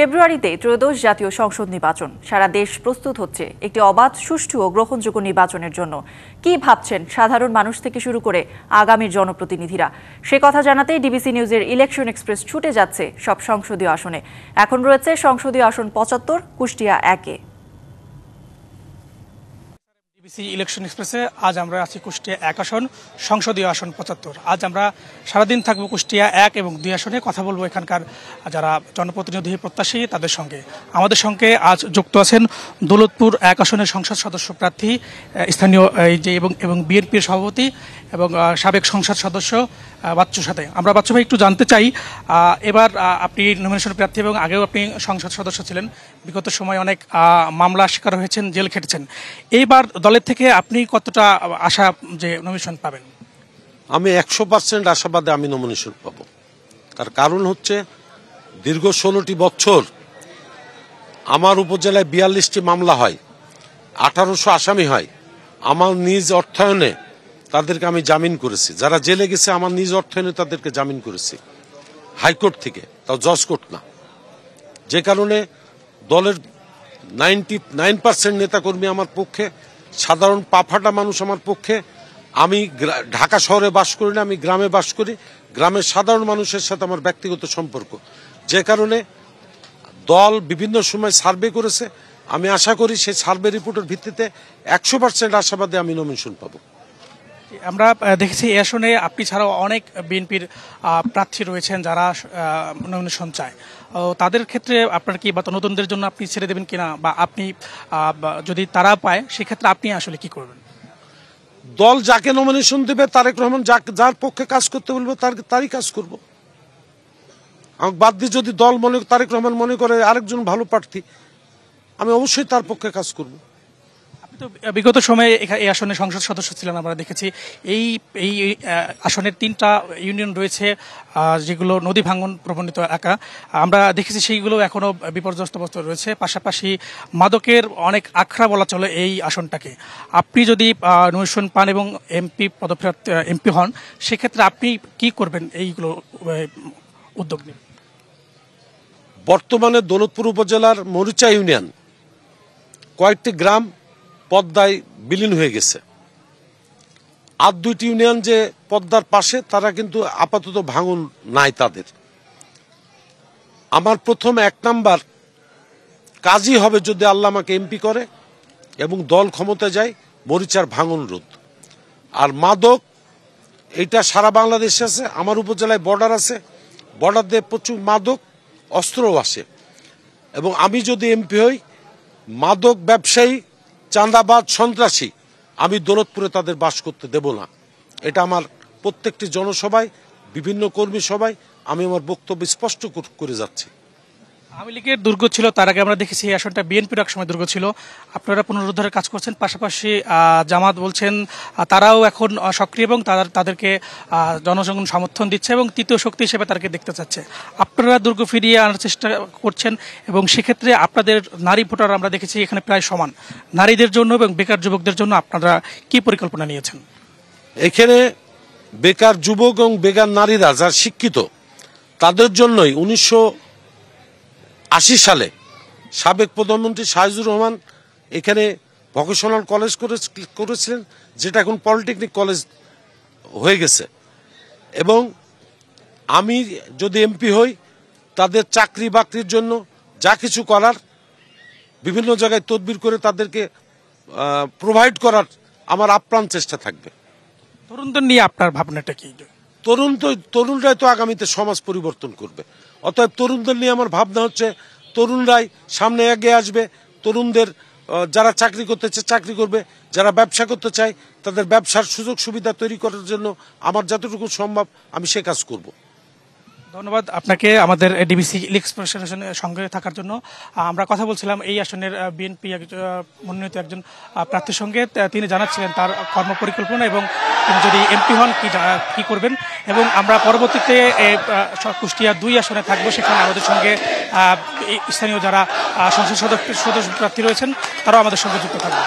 ফেব্রুয়ারিতে ত্রয়োদশ জাতীয় সংসদ নির্বাচন। সারা দেশ প্রস্তুত হচ্ছে একটি অবাধ, সুষ্ঠু ও গ্রহণযোগ্য নির্বাচনের জন্য। কি ভাবছেন সাধারণ মানুষ থেকে শুরু করে আগামীর জনপ্রতিনিধিরা? সে কথা জানাতে ডিবিসি নিউজের ইলেকশন এক্সপ্রেস ছুটে যাচ্ছে সব সংসদীয় আসনে। এখন রয়েছে সংসদীয় আসন ৭৫, কুষ্টিয়া ১-এ। ডিবিসি ইলেকশন এক্সপ্রেসে আজ আমরা আছি কুষ্টিয়া ১ আসন, সংসদীয় আসন ৭৫। আজ আমরা সারাদিন থাকবো কুষ্টিয়া ১ এবং ২ আসনে, কথা বলবো এখানকার যারা জনপ্রতিনিধি প্রত্যাশী তাদের সঙ্গে। আমাদের সঙ্গে আজ যুক্ত আছেন দৌলতপুর ১ আসনের সংসদ সদস্য প্রার্থী, স্থানীয় এবং বিএনপির সভাপতি এবং সাবেক সংসদ সদস্য বাচ্চুর সাথে। আমরা বাচ্চু ভাই একটু জানতে চাই, এবার আপনি নমিনেশন প্রার্থী এবং আগেও আপনি সংসদ সদস্য ছিলেন, বিগত সময় অনেক মামলা শিকার হয়েছেন, জেল খেটেছেন। এইবার দলের থেকে আপনি কতটা আশা যে নমিনেশন পাবেন? আমি ১০০% আশাবাদে আমি নমিনেশন পাব। তার কারণ হচ্ছে দীর্ঘ ১৬টি বছর আমার উপজেলায় ৪২টি মামলা হয়, ১৮০০ আসামি হয়। আমার নিজ অর্থায়নে তাদেরকে আমি জামিন করেছি। যারা জেলে গেছে আমার নিজ অর্থায়নে তাদেরকে জামিন করেছি হাইকোর্ট থেকে, তাও জজ কোর্ট না। যে কারণে দলের 99% নেতাকর্মী আমার পক্ষে, সাধারণ পাফাটা মানুষ আমার পক্ষে। আমি ঢাকা শহরে বাস করি না, আমি গ্রামে বাস করি। গ্রামের সাধারণ মানুষের সাথে আমার ব্যক্তিগত সম্পর্ক, যে কারণে দল বিভিন্ন সময় সার্ভে করেছে। আমি আশা করি সেই সার্ভে রিপোর্টের ভিত্তিতে ১০০% আশাবাদে আমি নমিনেশন পাবো। আমরা দেখেছি এই আসনে আপনি ছাড়াও অনেক বিএনপির প্রার্থী রয়েছেন যারা নমিনেশন চায়। তাদের ক্ষেত্রে আপনার কি, বা নতুনদের জন্য আপনি ছেড়ে দেবেন কিনা, বা আপনি যদি তারা পায় সেক্ষেত্রে আপনি আসলে কি করবেন? দল যাকে নমিনেশন দেবে, তারেক রহমান যার পক্ষে কাজ করতে বলবে তারই কাজ করব। আমাকে বাদ দিয়ে যদি দল তারেক রহমান মনে করে আরেকজন ভালো প্রার্থী, আমি অবশ্যই তার পক্ষে কাজ করব। তো বিগত সময়ে এই আসনে সংসদ সদস্য ছিলেন, আমরা দেখেছি এই আসনের ৩টা ইউনিয়ন রয়েছে যেগুলো নদী ভাঙন প্রবণিত এলাকা। আমরা দেখেছি সেইগুলো এখনো বিপর্যস্ত অবস্থায় রয়েছে। পাশাপাশি মাদকের অনেক আখড়া বলা চলে এই আসনটাকে। আপনি যদি নমিনেশন পান এবং এমপি হন, সেক্ষেত্রে আপনি কি করবেন? এইগুলো উদ্যোগ নিন। বর্তমানে দৌলতপুর উপজেলার মরিচা ইউনিয়ন কয়েকটি গ্রাম পদ্মায় বিলীন হয়ে গেছে। আর 2টি ইউনিয়ন যে পদ্মার পাশে, তারা কিন্তু আপাতত ভাঙন নাই তাদের। আমার প্রথম ১ নাম্বার কাজই হবে, যদি আল্লাহ আমাকে এমপি করে এবং দল ক্ষমতায় যায়, মরিচার ভাঙন রোধ। আর মাদক, এটা সারা বাংলাদেশে আছে। আমার উপজেলায় বর্ডার আছে, বর্ডার দিয়ে প্রচুর মাদক অস্ত্রও আসে। এবং আমি যদি এমপি হই, মাদক ব্যবসায়ী, চাঁদাবাজ, সন্ত্রাসী আমি দৌলতপুরে তাদের বাস করতে দেব না। এটা আমার প্রত্যেকটি জনসভায়, বিভিন্ন কর্মী সভায় আমি আমার বক্তব্য স্পষ্ট করে যাচ্ছি। আওয়ামী লীগের দুর্গ ছিল, তার আগে আমরা দেখেছি এই আসনটা বিএনপির এক সময় দুর্গ ছিল। আপনারা পুনরুদ্ধারের কাজ করছেন, পাশাপাশি জামাত বলছেন তারাও এখন সক্রিয় এবং তাদেরকে জনগণ সমর্থন দিচ্ছে এবং তৃতীয় শক্তি হিসেবে তাদেরকে দেখতে চাচ্ছে। আপনারা দুর্গ ফিরিয়ে আনার চেষ্টা করছেন এবং সেক্ষেত্রে আপনাদের নারী ভোটার আমরা দেখেছি এখানে প্রায় সমান। নারীদের জন্য এবং বেকার যুবকদের জন্য আপনারা কি পরিকল্পনা নিয়েছেন? এখানে বেকার যুবক এবং বেকার নারীরা যারা শিক্ষিত, তাদের জন্যই 1980 সালে সাবেক প্রধানমন্ত্রী শাহজুর রহমান এখানে ভোকেশনাল কলেজ করেছিলেন, যেটা এখন পলিটেকনিক কলেজ হয়ে গেছে। এবং আমি যদি এমপি হই, তাদের চাকরি বাকরির জন্য যা কিছু করার বিভিন্ন জায়গায় তদবির করে তাদেরকে প্রোভাইড করার আমার আপ্রাণ চেষ্টা থাকবে। তরুণদের নিয়ে আপনার ভাবনাটা কি? তরুণরাই তো আগামীতে সমাজ পরিবর্তন করবে। অতএব তরুণদের নিয়ে আমার ভাবনা হচ্ছে, তরুণরাই সামনে এগিয়ে আসবে। তরুণদের যারা চাকরি করতে চায় চাকরি করবে, যারা ব্যবসা করতে চায় তাদের ব্যবসার সুযোগ সুবিধা তৈরি করার জন্য আমার যতটুকু সম্ভব আমি সে কাজ করব। ধন্যবাদ আপনাকে আমাদের ডিবিসি এক্সপ্রেসের সঙ্গে থাকার জন্য। আমরা কথা বলছিলাম এই আসনের বিএনপি মনোনীত একজন প্রার্থীর সঙ্গে। তিনি জানাচ্ছিলেন তার কর্মপরিকল্পনা এবং তিনি যদি এমপি হন কি করবেন। এবং আমরা পরবর্তীতে কুষ্টিয়া 2 আসনে থাকবো, সেখানে আমাদের সঙ্গে স্থানীয় যারা সংসদ সদস্য প্রার্থী রয়েছেন তারাও আমাদের সঙ্গে যুক্ত থাকবেন।